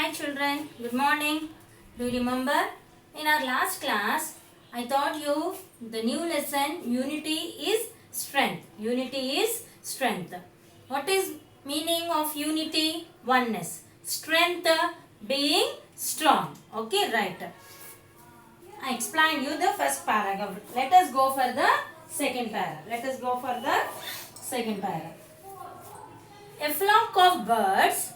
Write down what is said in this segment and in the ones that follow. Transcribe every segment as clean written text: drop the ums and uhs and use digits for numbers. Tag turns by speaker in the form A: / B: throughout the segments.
A: Hi children, good morning. Do you remember? In our last class, I taught you the new lesson unity is strength. Unity is strength. What is meaning of unity? Oneness. Strength being strong. Okay, right. I explained you the first paragraph. Let us go for the second paragraph. Let us go for the second paragraph. A flock of birds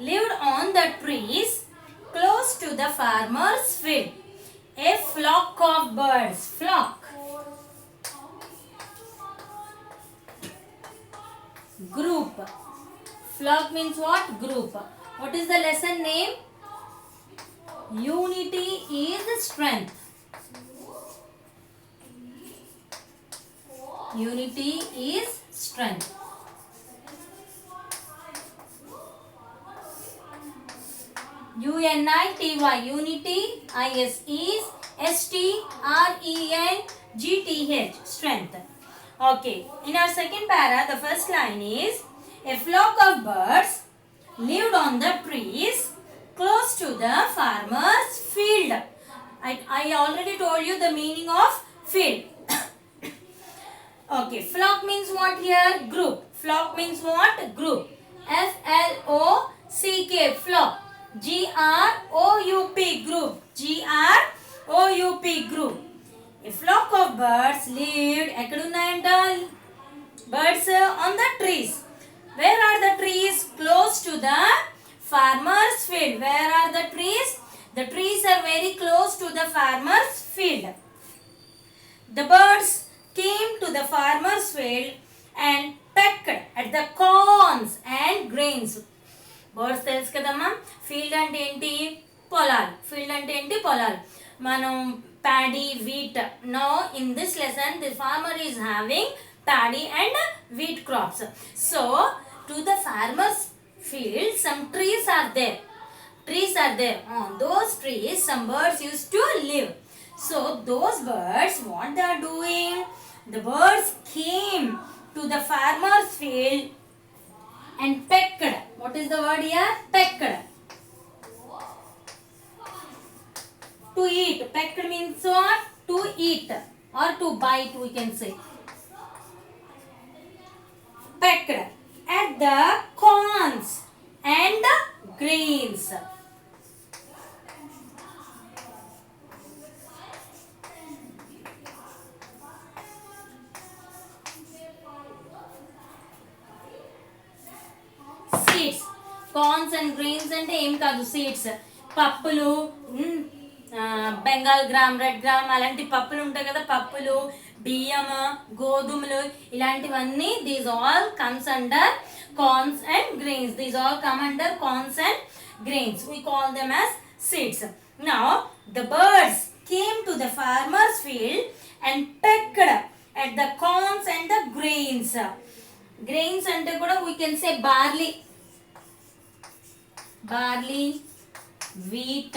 A: lived on the trees close to the farmer's field. A flock of birds. Flock. Group. Flock means what? Group. What is the lesson name? Unity is strength. Unity is strength. U-N-I-T-Y. Unity. I-S is S-T-R-E-N-G-T-H. Strength. Okay. In our second para, the first line is a flock of birds lived on the trees close to the farmer's field. I already told you the meaning of field. Okay. Flock means what here? Group. Flock means what? Group. F-L-O-C-K. Flock. G-R-O-U-P. Group. G-R-O-U-P. Group. A flock of birds lived. ఎక్కడున్నాయంట? Birds on the trees. Where are the trees? Close to the farmer's field. Where are the trees? The trees are very close to the farmer's field. The birds came to the farmer's field and pecked at the corns and grains. Birds తెలుసు కదమ్మా. Field అంటే ఏంటి? పొలాలు. Field అంటే ఏంటి? పొలాలు. మనం paddy, wheat. No in this lesson the farmer is having paddy and wheat crops. So to the farmer's field some trees are there. Trees are there. On those trees some birds used to live. So those birds, what they are doing? The birds came to the farmer's field and pecked. What is the word here? Pecked. To eat. Pecked means what? To eat or to bite, we can say. Pecked at the corns and the grains. Seeds. Corns and grains అంటే ఏం కాదు, seeds. పప్పులు, Bengal gram, red gram అలాంటి పప్పులు ఉంటాయి కదా, పప్పులు, బియ్యం, గోధుమలు ఇలాంటివన్నీ these all comes under corns and grains. These all come under corns and grains. We call them as seeds. Now the birds came to the farmer's field and pecked at the corns and the grains. Grains అంటే కూడా we can say barley, wheat,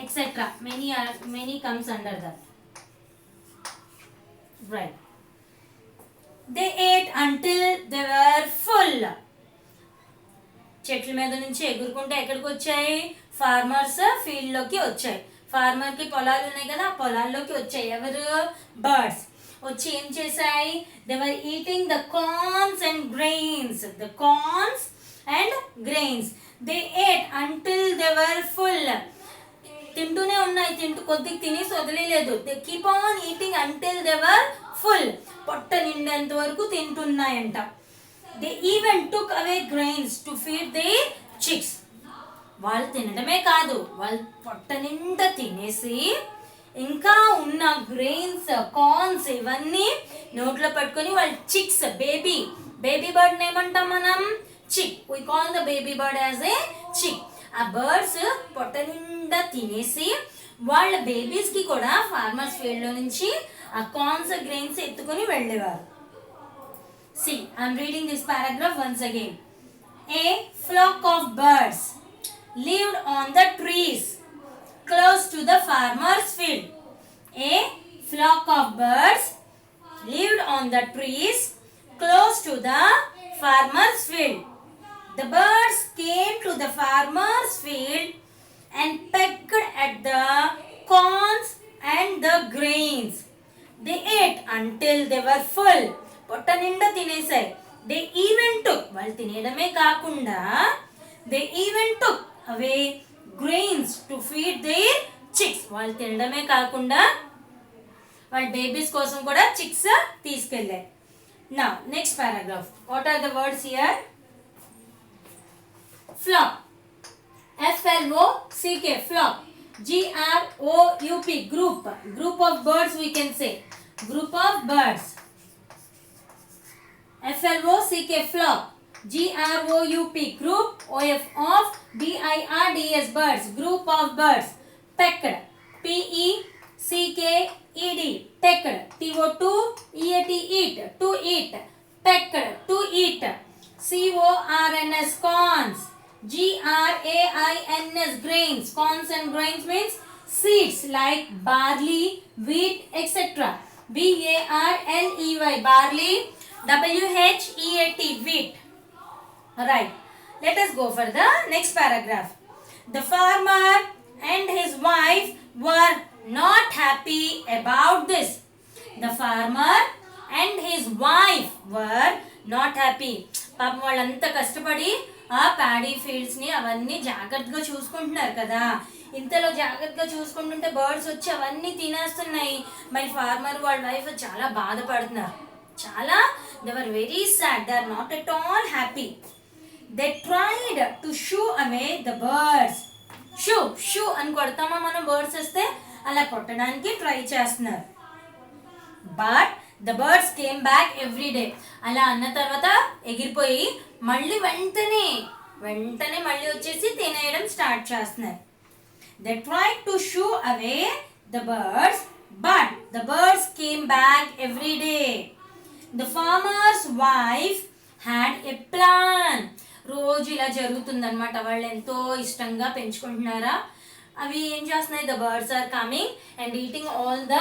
A: etc. Many comes under that. Right. They ate until they were full. చెట్ల మీద నుంచి ఎగురుకుంటే ఎక్కడికి వచ్చాయి? Farmers field లోకి వచ్చాయి. Farmer కి పొలాలు ఉన్నాయి కదా, ఆ పొలాల్లోకి వచ్చాయి. ఎవరు? బర్డ్స్ వచ్చి ఏం చేశాయి? they were eating the corns and grains. The corns and grains. They ate until they were full. తింటూనే ఉన్నాయి, కొద్దిగా తినేసి వదిలేదు. They keep on eating until they were full. పొట్ట నిండేంత వరకు తింటున్నాయంట. They even took away grains to feed the chicks. వాళ్ళు తినడమే కాదు, వాళ్ళు పొట్ట నిండా తినేసి ఇంకా ఉన్న గ్రెయిన్స్, కార్న్స్ ఇవన్నీ నోట్లో పట్టుకొని వాళ్ళు చిక్స్, బేబీ బర్డ్ ఏమంటాం మనం? చిక్. we call the baby bird as a chick. ఆ బర్డ్స్ పొట్ట నిండా తినేసి వాళ్ళ బేబీస్ కి కూడా ఫార్మర్స్ ఫీల్డ్ లో నుంచి ఆ కార్న్స్ గ్రెయిన్స్ ఎత్తుకొని వెళ్ళేవారు. See, I am reading this paragraph once again. A flock of birds lived on the trees close to the farmer's field. A flock of birds lived on the trees close to the farmer's field. The birds came to the farmer's field and pecked at the corns and the grains. They ate until they were full. పొట్ట నిండా తినేసాయి. They even took, వాళ్ళు తినేయడమే కాకుండా they even took away grains to feed their chicks. వాళ్ళు తినడమే కాకుండా వాళ్ళ babies కోసం కూడా చిక్స్ తీసుకెళ్ళారు. Now next paragraph. What are the words here? Flock. FLOCK, flock. GROUP, group. Group of birds we can say. Group of birds. FLOCK, flock. GROUP, group. OF of BIRDS, birds. Group of birds. Pecked. PECKED, pecked. TO2EAT, eat. To eat. Pecked, to eat. CORNS, corns. GRAINS, grains. Corns and grains means seeds like barley, wheat, etc. BARLEY, barley. WHEAT, wheat. Alright, let us go for the next paragraph. The farmer and his wife were not happy about this. The farmer and his wife were not happy. పాపం వాళ్ళంతా కష్టపడి ఆ paddy ఫీల్డ్స్ని అవన్నీ జాగ్రత్తగా చూసుకుంటున్నారు కదా. ఇంతలో జాగ్రత్తగా చూసుకుంటుంటే బర్డ్స్ వచ్చి అవన్నీ తినేస్తున్నాయి. మరి ఫార్మర్ వాళ్ళ వైఫ్ చాలా బాధపడుతున్నారు. చాలా they were very sad. They are not at all happy. They tried to shoo away the birds. షూ షూ అని కొడతామా మనం బర్డ్స్ వస్తే? అలా కొట్టడానికి ట్రై చేస్తున్నారు. But the birds came back every day. అలా అన్న తర్వాత ఎగిరిపోయి మళ్ళీ వెంటనే మళ్ళీ వచ్చేసి తినేయడం స్టార్ట్ చేస్తున్నారు. They tried to shoo away the birds but the birds came back every day. The farmers wife had a plan. రోజు ఇలా జరుగుతుందన్నమాట. వాళ్ళు ఎంతో ఇష్టంగా పెంచుకుంటున్నారా. అవి ఏం చేస్తున్నాయి? The birds are coming and eating all the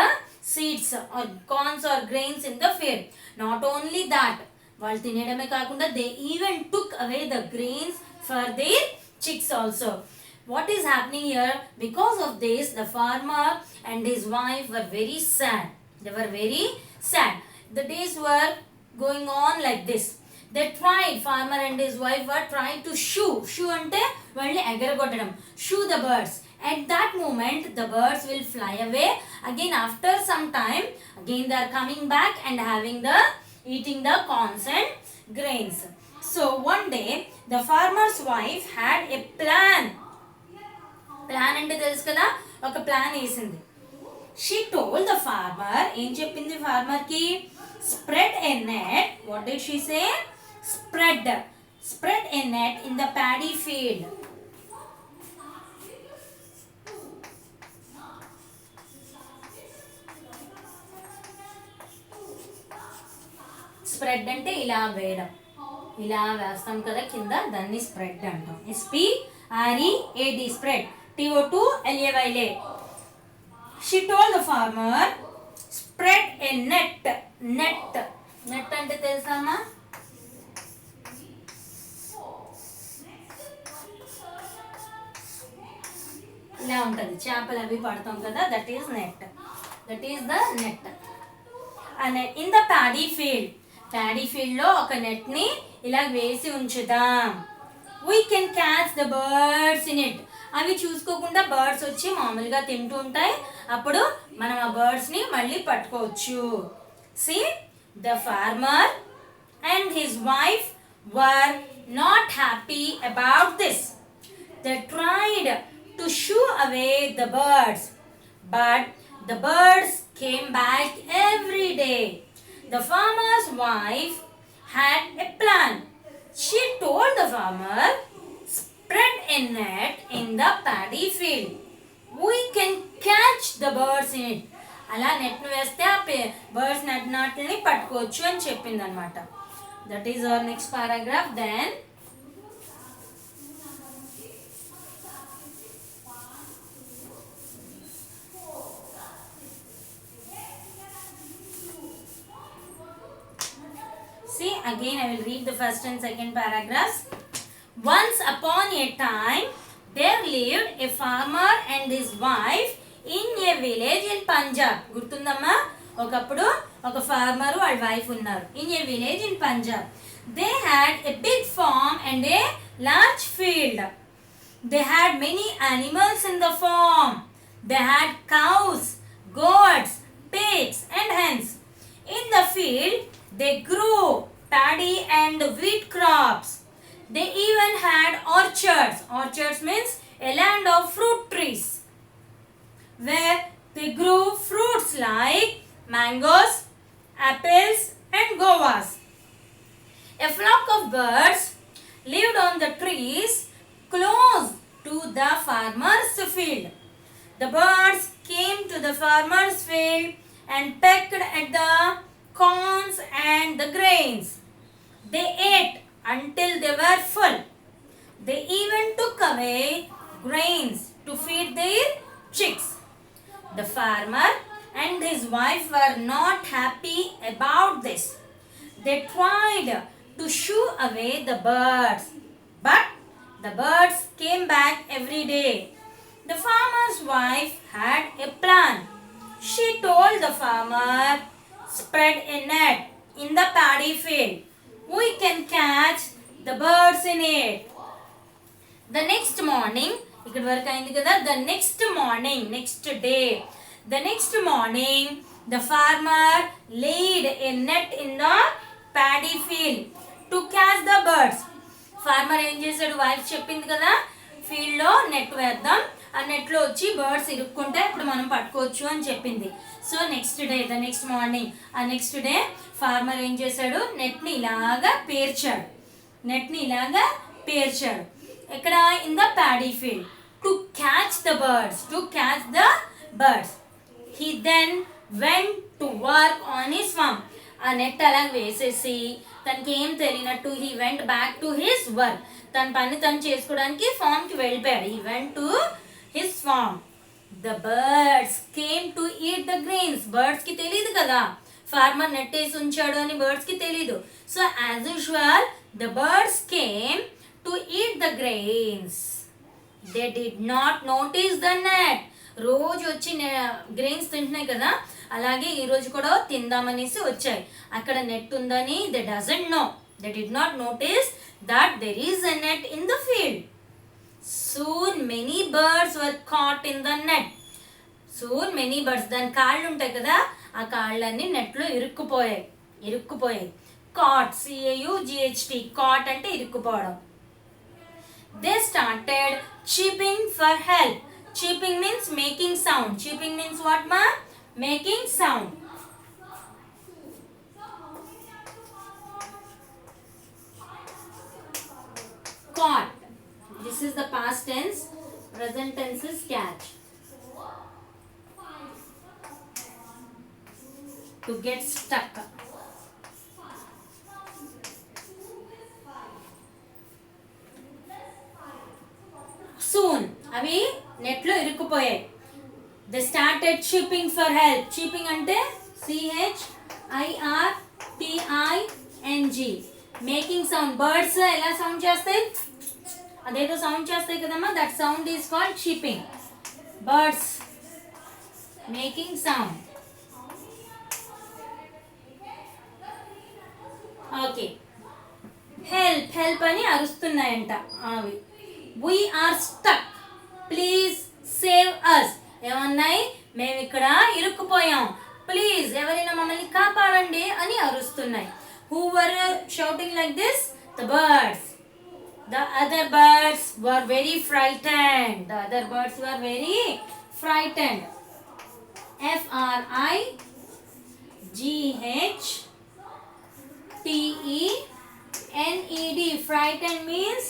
A: seeds or corns or grains in the field. Not only that, వాళ్ళు తినేయడమే కాకుండా they even took away the grains for their chicks also. What is happening here? Because of this, the farmer and his wife were very sad. They were very sad. The days were going on like this. They tried, farmer and his wife were trying to shoo అంటే వాళ్ళని ఎగరగొట్టడం. Shoo the birds. At that moment, the birds will fly away. Again, after some time, again they are coming back and eating the corns and grains. So one day, the farmer's wife had a plan. Plan అంటే తెలుసు కదా, ఒక plan వేసింది. She told the farmer, ఏం చెప్పింది farmer కి? Spread a net. What did she say? Spread a net in the paddy field. Spread అంటే ఇలా వేయడం. ఇలా వేస్తాం కదా కింద, దాన్ని స్ప్రెడ్ అంటాం. SPREAD, spread. TO2LAY. She told the farmer, spread a net. Net అంటే తెలుసామా? ఇలా ఉంటుంది, చేపలు అవి పడతాం కదా, that is net. That is the net. In the paddy field లో ఒక నెట్ ని ఇలా వేసి ఉంచుదాం. We can catch the birds in it. అవి చూసుకోకుండా బర్డ్స్ వచ్చి మామూలుగా తింటూ ఉంటాయి. అప్పుడు మనం ఆ బర్డ్స్ ని మళ్ళీ పట్టుకోవచ్చు. See, the farmer and his wife were not happy about this. They tried to shoo away the birds, but the birds came back every day. The farmer's wife had a plan. She told the farmer, spread a net in the paddy field. We can catch the birds in it. అలా net వేస్తే ఆ birds నాటిని పట్టుకోవచ్చు అని చెప్పింది అనమాట. That is our next paragraph. Then see, again I will read the first and second paragraphs. Once upon a time, there lived a farmer and his wife in a village in Punjab. గుర్తుందమ్మా? ఒకప్పుడు ఒక farmer వాళ్ళ wife ఉన్నారు in a village in Punjab. They had a big farm and a large field. They had many animals in the farm. They had cows, goats, pigs and hens. In the field, they grew paddy and wheat crops. They even had orchards. Orchards means a land of fruit trees where they grew fruits like mangoes, apples and guavas. A flock of birds lived on the trees close to the farmer's field. The birds came to the farmer's field and pecked at the corns and the grains. They ate until they were full. They even took away grains to feed their chicks. The farmer and his wife were not happy about this. They tried to shoo away the birds, but the birds came back every day. The farmer's wife had a plan. She told the farmer, "Spread a net in the paddy field. We can catch the birds in it." The next morning, ikkada varaku ayindi kada, the next morning, next day, the next morning, the farmer laid a net in the paddy field to catch the birds. Farmer ఏం చేశాడు? Wife చెప్పింది కదా field లో net వేద్దాం, ఆ net లో వచ్చి birds ఇరుక్కుంటే ఇప్పుడు మనం పట్టుకోవచ్చు అని చెప్పింది. So next day, the next morning, ఆ నెక్స్ట్ డే ఫార్మర్ ఏం చేశాడు? నెట్ని ఇలాగా పేర్చాడు. ఎక్కడ? In the paddy field. To catch the birds. He then went to work on his farm. ఆ నెట్ అలా వేసేసి తనకి ఏం తెలియనట్టు he went back to his work. తన పని తను చేసుకోవడానికి ఫామ్కి వెళ్ళిపోయాడు. He went to his farm. The birds came to eat the grains. బర్డ్స్కి తెలియదు కదా ఫార్మర్ నెట్ వేసి ఉంచాడు అని, బర్డ్స్కి తెలీదు. So as usual the birds came to eat the grains. They did not notice the net. రోజు వచ్చి గ్రెయిన్స్ తింటున్నాయి కదా, అలాగే ఈరోజు కూడా తిందామనేసి వచ్చాయి. అక్కడ నెట్ ఉందని they doesn't know. They did not notice that there is a net in the field. Soon many birds were caught in the net. Soon many birds, దాని కాళ్ళు ఉంటాయి కదా, ఆ కాళ్ళన్నీ నెట్లో ఇరుక్కుపోయాయి. Caught, CAUGHT, caught అంటే ఇరుక్కుపోవడం. They started chirping for help. Chirping means making sound. Chirping means what, ma? Making sound. Caught. This is the past tense. Present tense is catch. To get stuck. Soon. అవి నెట్లో ఇరుక్కుపోయాయి. They started chirping for help. Chirping అంటే CHIRPING. Making sound. Birds ఎలా sound చేస్తాయి? అదేదో sound చేస్తాయి కదమ్మా, that sound is called chirping. Birds making sound. Okay. Help అని అరుస్తున్నాయంట అవి. We are stuck. Please save us. ఏమన్నాయి? మేము ఇక్కడ ఇరుక్కుపోయాం, ప్లీజ్ ఎవరైనా మమ్మల్ని కాపాడండి అని అరుస్తున్నాయి. Who were shouting like this? The birds. The other birds were very frightened. FRIGHTENED. Frightened means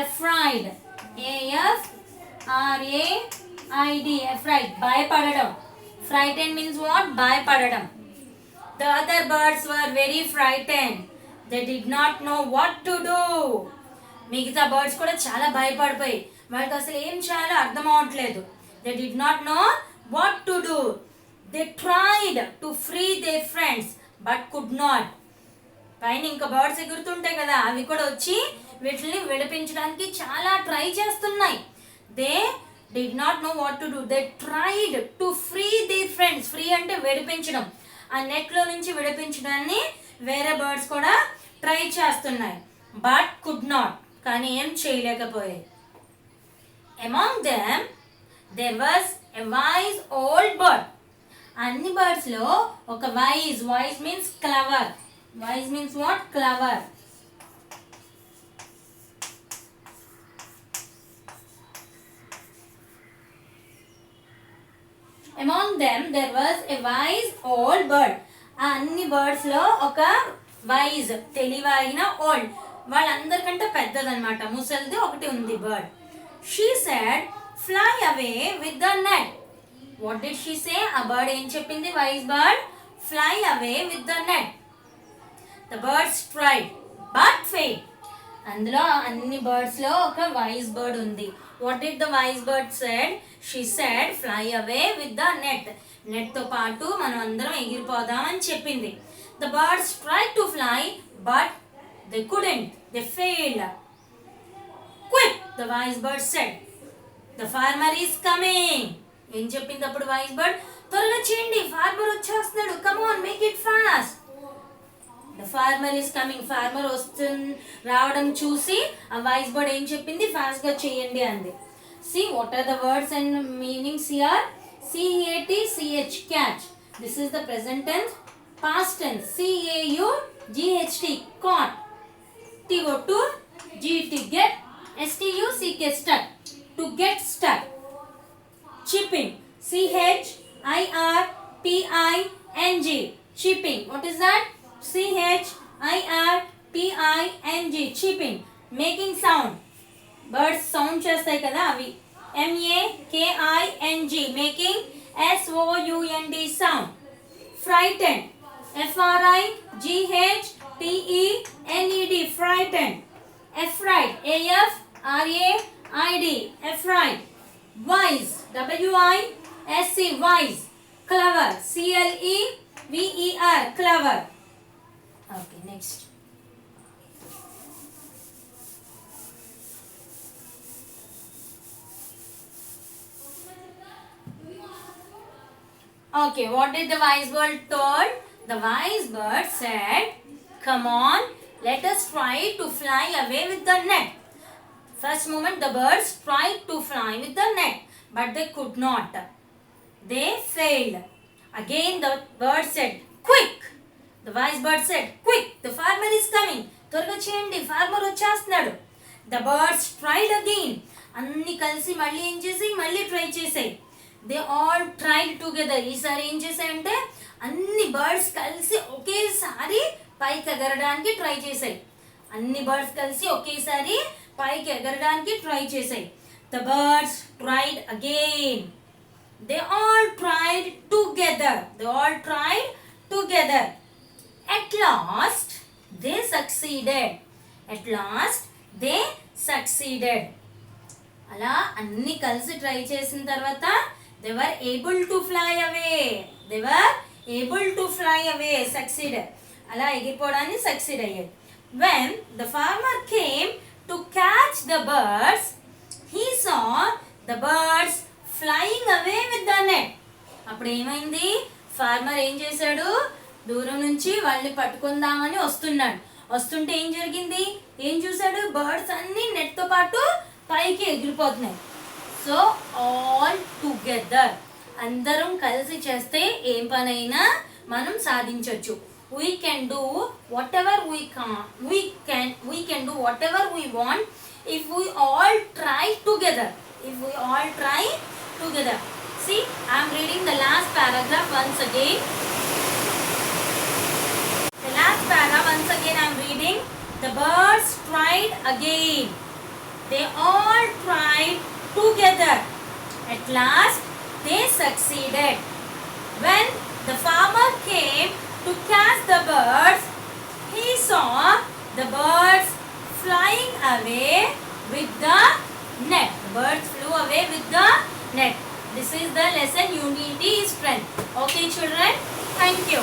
A: afraid. AFRAID. Afraid. భయపడడం. Frightened means what? భయపడడం. The other birds were very frightened. They did not know what to do. మిగతా birds కూడా చాలా భయపడిపోయి వాళ్ళకి అసలు ఏం చేయాలో అర్థం అవ్వట్లేదు. They did not know what to do. They tried to free their friends but could not. పైన ఇంకా బర్డ్స్ ఎగురుతుంటాయి కదా, అవి కూడా వచ్చి వీటిని విడిపించడానికి చాలా ట్రై చేస్తున్నాయి. They did not know what to do. They tried to free their friends. Free అంటే విడిపించడం. ఆ నెట్లో నుంచి విడిపించడాన్ని వేరే బర్డ్స్ కూడా ట్రై చేస్తున్నాయి. బట్ కుడ్ నాట్, కానీ ఏం చేయలేకపోయాయి. Among them there was a wise old bird. అన్ని బర్డ్స్ లో ఒక wise means clever. Wise means what? Clever. Among them there was a wise old bird. ఆ అన్ని బర్డ్స్ లో ఒక వైజ్ తెలివైన ఓల్డ్, వాళ్ళందరికంటే పెద్దదన్నమాట, ముసలిది ఒకటి ఉంది bird. She said fly away with the net. What did she say? ఆ బర్డ్ ఏం చెప్పింది? Wise bird fly away with the net. The birds tried but failed. అందులో అన్ని బర్డ్స్ లో ఒక వైజ్ బర్డ్ ఉంది. What did the wise bird said? She said fly away with the net. Net తో పాటు మనం అందరం ఎగిరిపోదాం అని చెప్పింది. The birds tried to fly but they couldn't. They failed. Quick, the wise bird said. The farmer is coming. ఏం చెప్పింది అప్పుడు wise bird? త్వరగా చేయండి, ఫార్మర్ వచ్చేస్తున్నాడు. Come on, make it fast. The farmer is coming. Farmer రావడం చూసి ఆ vice bird ఏం చెప్పింది? ఫాస్ట్ గా చేయండి అంది. See what are the words and meanings here? CAT, catch. This is the present tense. Past tense, CAUGHT, caught. TO to, GT, get. STUCK, stuck. To get stuck. Chipping, CHIRPING, chipping. What is that? CHIRPING, chipping. Making sound. Birds sound చేస్తాయి కదా అవి. MAKING, making SOUND sound. Frightened, FRIGHTENED, frightened. Afright, AFRAID, afright. Wise, WISE, wise. Clever, CLEVER, clever. Okay, next. Okay, what did the wise bird told? The wise bird said, come on, let us try to fly away with the net. First moment the birds tried to fly with the net, but they could not. They failed. Again the bird said, quick. The wise bird said, quick, the farmer is coming. త్వరగా చేయండి, farmer వచ్చేస్తున్నాడు. The birds tried again. అన్ని కలిసి మళ్ళీ ఏం చేసి మళ్ళీ try చేసాయి. They all tried together. ఈసారి ఏం చేశాయంటే అన్ని బర్డ్స్ కలిసి ఒకేసారి పైకి ఎగరడానికి ట్రై చేశాయి. అన్ని బర్డ్స్ కలిసి ఒకేసారి పైకి ఎగరడానికి ట్రై చేశాయి. The birds tried again. They all tried together. At last they succeeded. అలా అన్ని కలిసి ట్రై చేసిన తర్వాత they were able to fly away. Succeeded. అలా ఎగిరిపోవడాన్ని succeed అయ్యారు. When the farmer came to catch the birds, he saw the birds flying away with the net. అప్పుడు ఏమైంది? Farmer ఏం చేశాడు? దూరం నుంచి వాళ్ళని పట్టుకుందామని వస్తుంటే ఏం జరిగింది? ఏం చూశాడు? బర్డ్స్ అన్ని నెట్ తో పాటు పైకి ఎగిరిపోతున్నాయి. సో ఆల్ టుగెదర్, అందరం కలిసి చేస్తే ఏం పనైనా మనం సాధించవచ్చు. We can do whatever we can do whatever we want if we all try together. See, I am reading the last paragraph once again. I am reading. The birds tried again. They all tried together. At last they succeeded. When the farmer came to catch the birds, he saw the birds flying away with the net. The birds flew away with the net. This is the lesson, unity is strength. Okay children, thank you.